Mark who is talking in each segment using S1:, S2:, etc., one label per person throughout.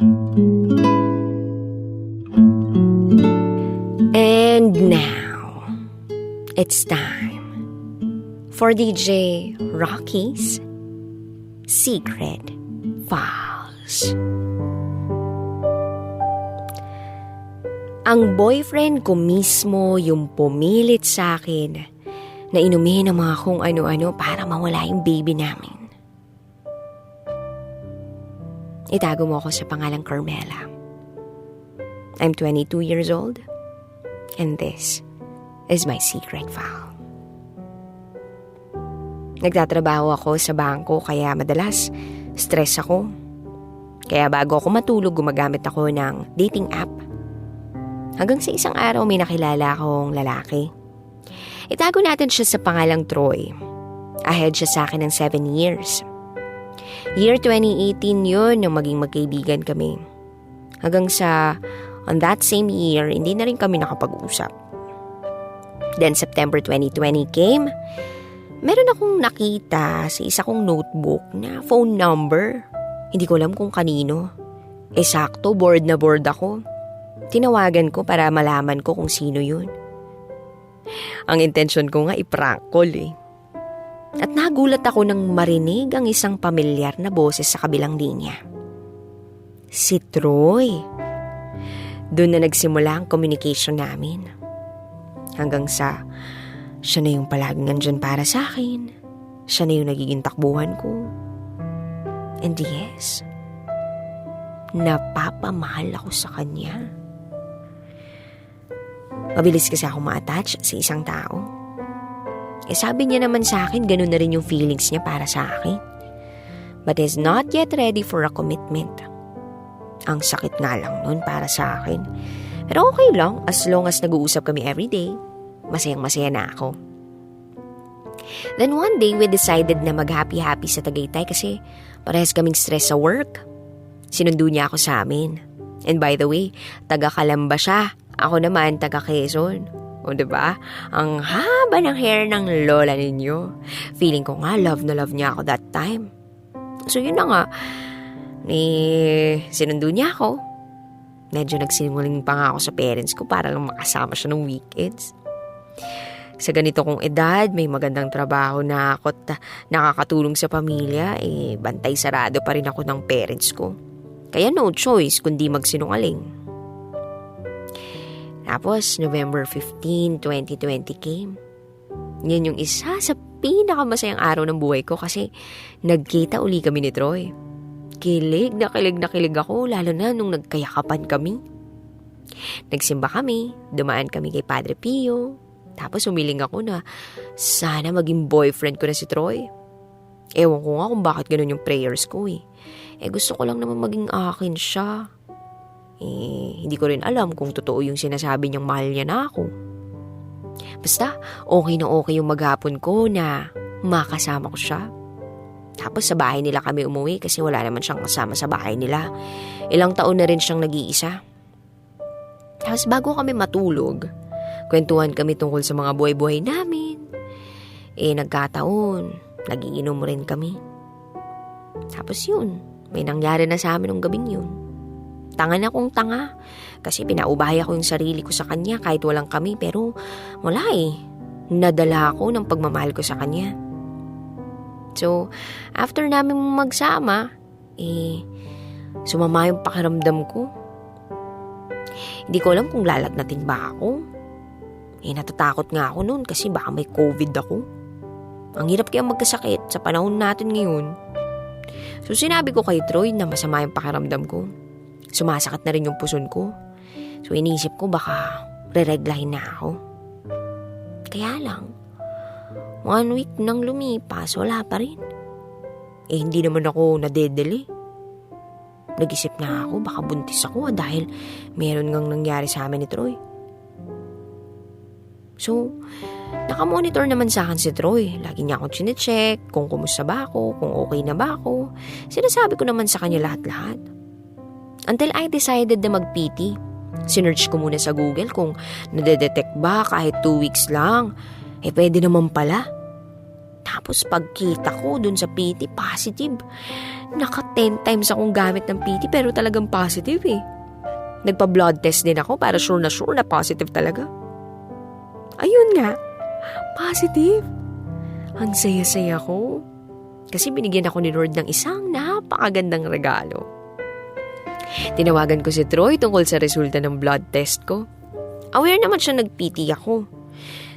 S1: And now, it's time for DJ Rocky's Secret Files. Ang boyfriend ko mismo yung pumilit sa akin na inumin ang mga kung ano-ano para mawala yung baby namin. Itago mo ako sa pangalang Carmela. I'm 22 years old, and this is my secret file. Nagtatrabaho ako sa bangko kaya madalas stress ako. Kaya bago ako matulog, gumagamit ako ng dating app. Hanggang sa isang araw may nakilala akong lalaki. Itago natin siya sa pangalang Troy. Ahead siya sa akin ng 7 years. Year 2018 yun nung maging magkaibigan kami. Hanggang sa on that same year, hindi na rin kami nakapag-usap. Then September 2020 came. Meron akong nakita sa isa kong notebook na phone number. Hindi ko alam kung kanino. Sakto, bored na bored ako. Tinawagan ko para malaman ko kung sino yun. Ang intention ko nga i-prank call eh. At nagulat ako nang marinig ang isang pamilyar na boses sa kabilang linya. Si Troy. Doon na nagsimula ang communication namin. Hanggang sa siya na yung palaging nandyan para sa akin. Siya na yung nagiging takbuhan ko. And yes, napapamahal ako sa kanya. Mabilis kasi ako ma-attach sa isang tao. Sabi niya naman sa akin, ganun na rin yung feelings niya para sa akin. But is not yet ready for a commitment. Ang sakit nga lang nun para sa akin. Pero okay lang, as long as nag-uusap kami everyday, masayang-masaya na ako. Then one day, we decided na mag-happy-happy sa Tagaytay kasi parehas kaming stress sa work. Sinundo niya ako sa amin. And by the way, taga-Calamba siya. Ako naman, taga-Quezon. O diba? Ang haba ng hair ng lola ninyo. Feeling ko nga, love na love niya ako that time. So yun na nga. Sinundo niya ako. Medyo nagsimuling pa nga ako sa parents ko para lang makasama siya ng weekends. Sa ganito kong edad, may magandang trabaho na ako at nakakatulong sa pamilya, bantay sarado pa rin ako ng parents ko. Kaya no choice kundi magsinungaling. Tapos, November 15, 2020 came. Yan yung isa sa pinakamasayang araw ng buhay ko kasi nagkita uli kami ni Troy. Kilig na kilig ako, lalo na nung nagkayakapan kami. Nagsimba kami, dumaan kami kay Padre Pio, tapos umiling ako na sana maging boyfriend ko na si Troy. Ewan ko nga kung bakit ganun yung prayers ko eh. Gusto ko lang naman maging akin siya. Hindi ko rin alam kung totoo yung sinasabi niyang mahal niya na ako. Basta, okay na okay yung maghapon ko na makasama ko siya. Tapos sa bahay nila kami umuwi kasi wala naman siyang kasama sa bahay nila. Ilang taon na rin siyang nag-iisa. Tapos bago kami matulog, kwentuhan kami tungkol sa mga buhay-buhay namin. Nagkataon, nagiinom rin kami. Tapos yun, may nangyari na sa amin ng gabing yun. Tanga na akong tanga kasi pinaubaya ko yung sarili ko sa kanya kahit walang kami pero wala nadala ako ng pagmamahal ko sa kanya. So, after namin magsama, sumama yung pakiramdam ko. Hindi ko alam kung lalagnatin ba ako. Natatakot nga ako noon kasi baka may COVID ako. Ang hirap kaya magkasakit sa panahon natin ngayon. So, sinabi ko kay Troy na masama yung pakiramdam ko. Sumasakit na rin yung puson ko. So, inisip ko baka re-reglahin na ako. Kaya lang, 1 week nang lumipas, wala pa rin. Hindi naman ako nadedeli. Nag-isip na ako, baka buntis ako dahil meron ngang nangyari sa amin ni Troy. So, nakamonitor naman sa akin si Troy. Lagi niya akong chinecheck kung kumusta ba ako, kung okay na ba ako. Sinasabi ko naman sa kanya lahat-lahat. Until I decided na mag-PT. Sinearch ko muna sa Google kung nadedetect ba kahit 2 weeks lang. Pwede naman pala. Tapos pagkita ko dun sa PT, positive. Naka 10 times akong gamit ng PT pero talagang positive eh. Nagpa-blood test din ako para sure na positive talaga. Ayun nga, positive. Ang saya-saya ko. Kasi binigyan ako ni Lord ng isang napakagandang regalo. Tinawagan ko si Troy tungkol sa resulta ng blood test ko. Aware naman siya nag-PT ako.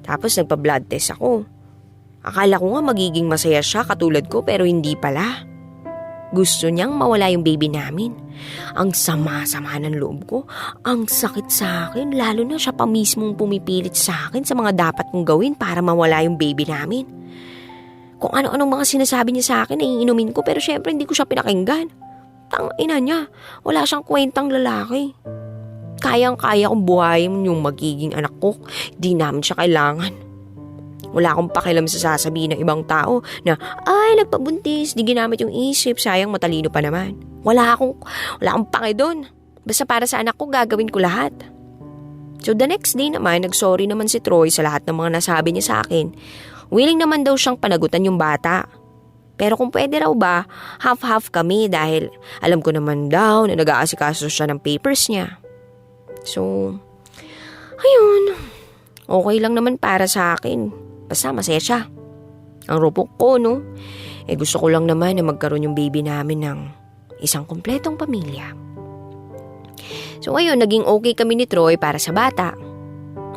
S1: Tapos nagpa-blood test ako. Akala ko nga magiging masaya siya katulad ko pero hindi pala. Gusto niyang mawala yung baby namin. Ang sama-sama ng loob ko. Ang sakit sa akin. Lalo na siya pa mismong pumipilit sa akin sa mga dapat kong gawin para mawala yung baby namin. Kung ano-anong mga sinasabi niya sa akin ay iinumin ko pero syempre hindi ko siya pinakinggan. Tangina niya. Wala siyang kwentang lalaki. Kayang-kaya kong buhayin yung magiging anak ko. Di namin siya kailangan. Wala akong pakialam sa sasabihin ng ibang tao na, ay, nagpabuntis, di ginamit yung isip, sayang matalino pa naman. Wala akong pake doon. Basta para sa anak ko, gagawin ko lahat. So the next day naman, nagsorry naman si Troy sa lahat ng mga nasabi niya sa akin. Willing naman daw siyang panagutan yung bata. Pero kung pwede raw ba, half-half kami dahil alam ko naman daw na nag-aasikaso siya ng papers niya. So, ayun, okay lang naman para sa akin. Basta masaya siya. Ang rupok ko, no? Gusto ko lang naman na magkaroon yung baby namin ng isang kumpletong pamilya. So ngayon, naging okay kami ni Troy para sa bata.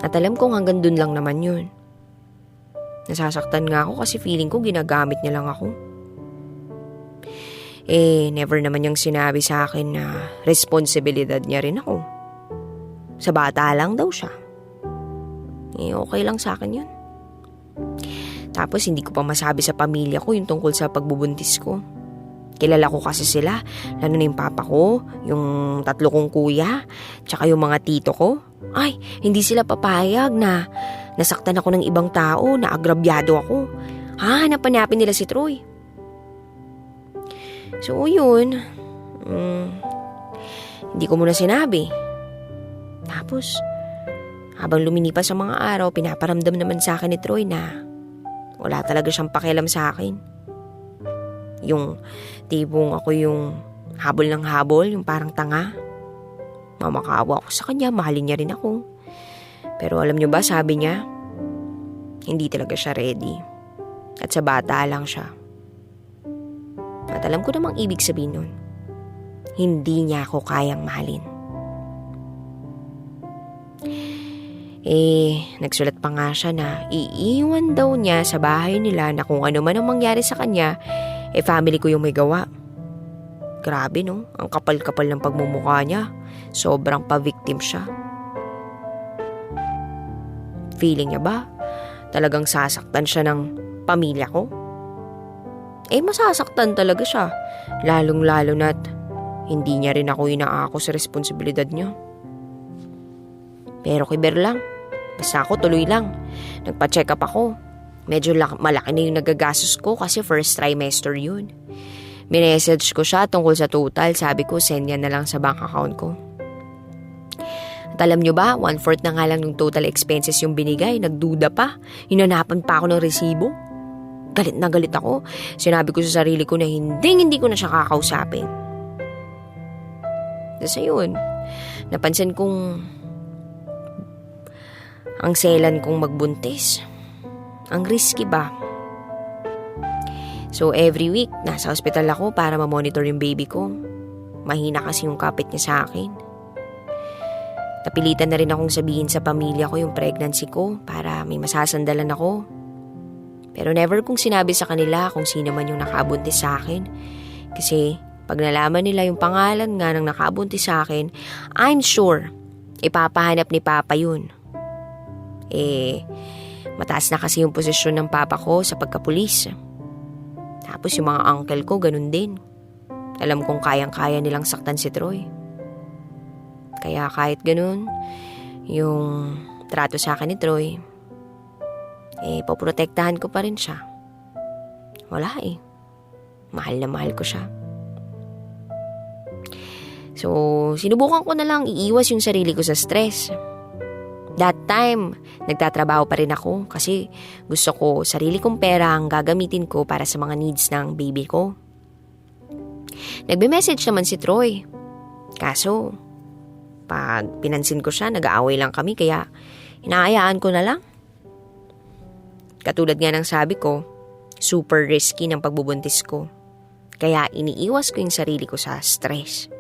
S1: At alam kong hanggang dun lang naman yun. Nasasaktan nga ako kasi feeling ko ginagamit niya lang ako. Never naman niyang sinabi sa akin na responsibilidad niya rin ako. Sa bata lang daw siya. Okay lang sa akin yun. Tapos hindi ko pa masabi sa pamilya ko yung tungkol sa pagbubuntis ko. Kilala ko kasi sila, lalo na yung papa ko, yung 3 kong kuya, tsaka yung mga tito ko. Ay, hindi sila papayag na nasaktan ako ng ibang tao, na agrabyado ako. Hanap-hanapin nila si Troy. So yun, hindi ko muna sinabi. Tapos, habang lumilipas sa mga araw, pinaparamdam naman sa akin ni Troy na wala talaga siyang pakialam sa akin. Yung tipong ako yung habol ng habol, yung parang tanga. Mamakaawa ako sa kanya, mahalin niya rin ako. Pero alam niyo ba, sabi niya, hindi talaga siya ready. At sa bata lang siya. At alam ko namang ibig sabihin nun, hindi niya ako kayang mahalin. Nagsulat pa nga siya na iiwan daw niya sa bahay nila na kung ano man ang mangyari sa kanya, family ko yung may gawa. Grabe no, ang kapal-kapal ng pagmumukha niya. Sobrang pa-victim siya. Feeling niya ba, talagang sasaktan siya ng pamilya ko? Masasaktan talaga siya. Lalong-lalo na't hindi niya rin ako inaako sa responsibilidad niya. Pero kiber lang. Basta ako tuloy lang. Nagpa-check up ako. Medyo malaki na yung nagagastos ko kasi first trimester yun. Minessage ko siya tungkol sa total. Sabi ko, send yan na lang sa bank account ko. At alam nyo ba, 1/4 na nga lang ng total expenses yung binigay. Nagduda pa. Hinanapan pa ako ng resibo. Galit na galit ako. Sinabi ko sa sarili ko na hindi ko na siya kakausapin. Tapos ayun, napansin kong ang selan kong magbuntis. Ang risky ba? So every week, nasa hospital ako para ma-monitor yung baby ko. Mahina kasi yung kapit niya sa akin. Napilitan na rin akong sabihin sa pamilya ko yung pregnancy ko para may masasandalan ako. Pero never kong sinabi sa kanila kung sino man yung nakabuntis sa akin. Kasi pag nalaman nila yung pangalan nga ng nakabuntis sa akin, I'm sure ipapahanap ni Papa yun. Mataas na kasi yung posisyon ng Papa ko sa pagkapulis. Tapos yung mga uncle ko, ganun din. Alam kong kayang-kaya nilang saktan si Troy. Kaya kahit ganun, yung trato sa akin ni Troy, poprotektahan ko pa rin siya. Wala mahal na mahal ko siya. So, sinubukan ko na lang iiwas yung sarili ko sa stress. That time, nagtatrabaho pa rin ako kasi gusto ko sarili kong pera ang gagamitin ko para sa mga needs ng baby ko. Nagbe-message naman si Troy. Kaso, pag pinansin ko siya, nag-aaway lang kami kaya hinahayaan ko na lang. Katulad nga ng sabi ko, super risky ng pagbubuntis ko. Kaya iniiwas ko yung sarili ko sa stress.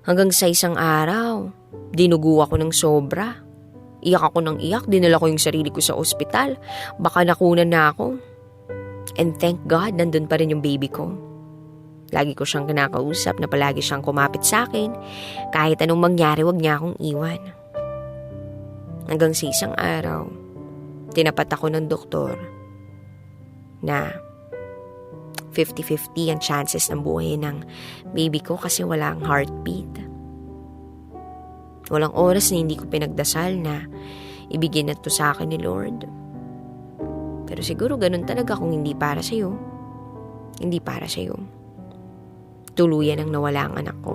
S1: Hanggang sa isang araw, dinugo ako ng sobra. Iyak ako ng iyak, dinala ko yung sarili ko sa ospital. Baka nakunan na ako. And thank God, nandun pa rin yung baby ko. Lagi ko siyang kinakausap na palagi siyang kumapit sa akin. Kahit anong mangyari, wag niya akong iwan. Hanggang sa isang araw, tinapat ako ng doktor na 50-50 ang chances ng buhay ng baby ko kasi walang heartbeat. Walang oras na hindi ko pinagdasal na ibigay na to sa akin ni Lord. Pero siguro ganun talaga kung hindi para sa'yo. Hindi para sa'yo. Tuluyan ang nawala ang anak ko.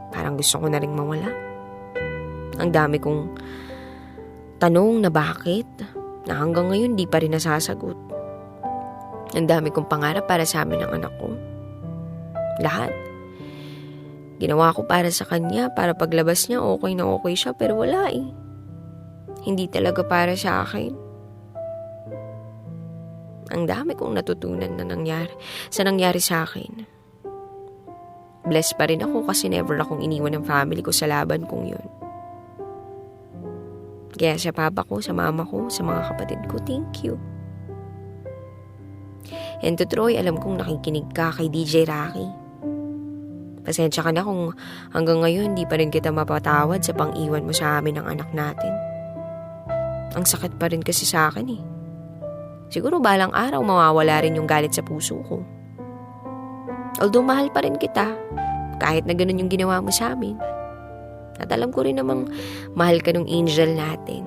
S1: Parang gusto ko na ring mawala. Ang dami kong tanong na bakit, na hanggang ngayon di pa rin nasasagot. Ang dami kong pangarap para sa amin ng anak ko. Lahat. Ginawa ko para sa kanya, para paglabas niya okay na okay siya, pero wala eh. Hindi talaga para sa akin. Ang dami kong natutunan na nangyari sa akin. Blessed pa rin ako kasi never akong iniwan ng family ko sa laban kong yun. Kaya sa papa ko, sa mama ko, sa mga kapatid ko, thank you. And to Troy, alam kong nakikinig ka kay DJ Rocky. Pasensya ka na kung hanggang ngayon di pa rin kita mapatawad sa pang-iwan mo sa amin ng anak natin. Ang sakit pa rin kasi sa akin eh. Siguro balang araw mawawala rin yung galit sa puso ko. Although mahal pa rin kita, kahit na ganun yung ginawa mo sa amin. At alam ko rin namang mahal ka ng angel natin.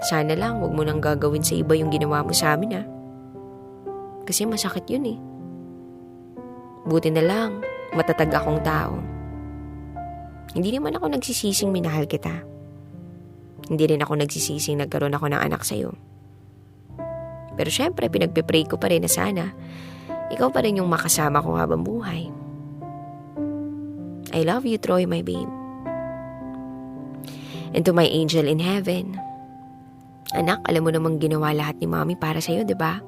S1: Sana lang wag mo nang gagawin sa iba yung ginawa mo sa amin ha. Kasi masakit yun eh. Buti na lang, matatag akong tao. Hindi naman ako nagsisising minahal kita. Hindi rin ako nagsisising nagkaroon ako ng anak sa'yo. Pero syempre, pinagpipray ko pa rin na sana ikaw pa rin yung makasama ko habang buhay. I love you, Troy, my babe. And to my angel in heaven, anak, alam mo namang ginawa lahat ni Mommy para sa'yo, diba?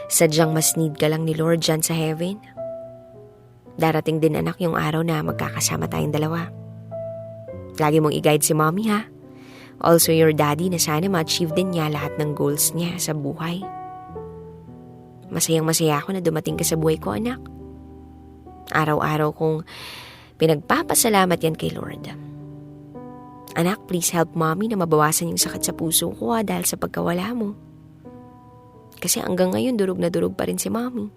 S1: Sadyang mas need ka lang ni Lord dyan sa heaven. Darating din anak yung araw na magkakasama tayong dalawa. Lagi mong i-guide si Mommy ha. Also your daddy na sana ma-achieve din niya lahat ng goals niya sa buhay. Masayang masaya ako na dumating ka sa buhay ko anak. Araw-araw kong pinagpapasalamat yan kay Lord. Anak, please help Mommy na mabawasan yung sakit sa puso ko dahil sa pagkawala mo. Kasi hanggang ngayon, durog na durog pa rin si Mommy.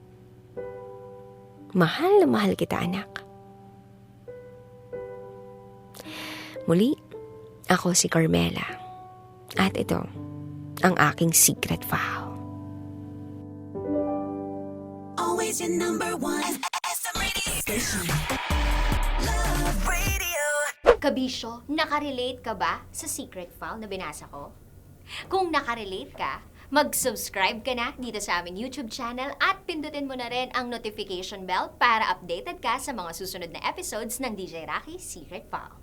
S1: Mahal na mahal kita, anak. Muli, ako si Carmela. At ito, ang aking secret vow. Always your number one SM radio station. Love Radio.
S2: Kabisyo, nakarelate ka ba sa secret vow na binasa ko? Kung nakarelate ka, mag-subscribe ka na dito sa aming YouTube channel at pindutin mo na rin ang notification bell para updated ka sa mga susunod na episodes ng DJ Rocky Secret Vow.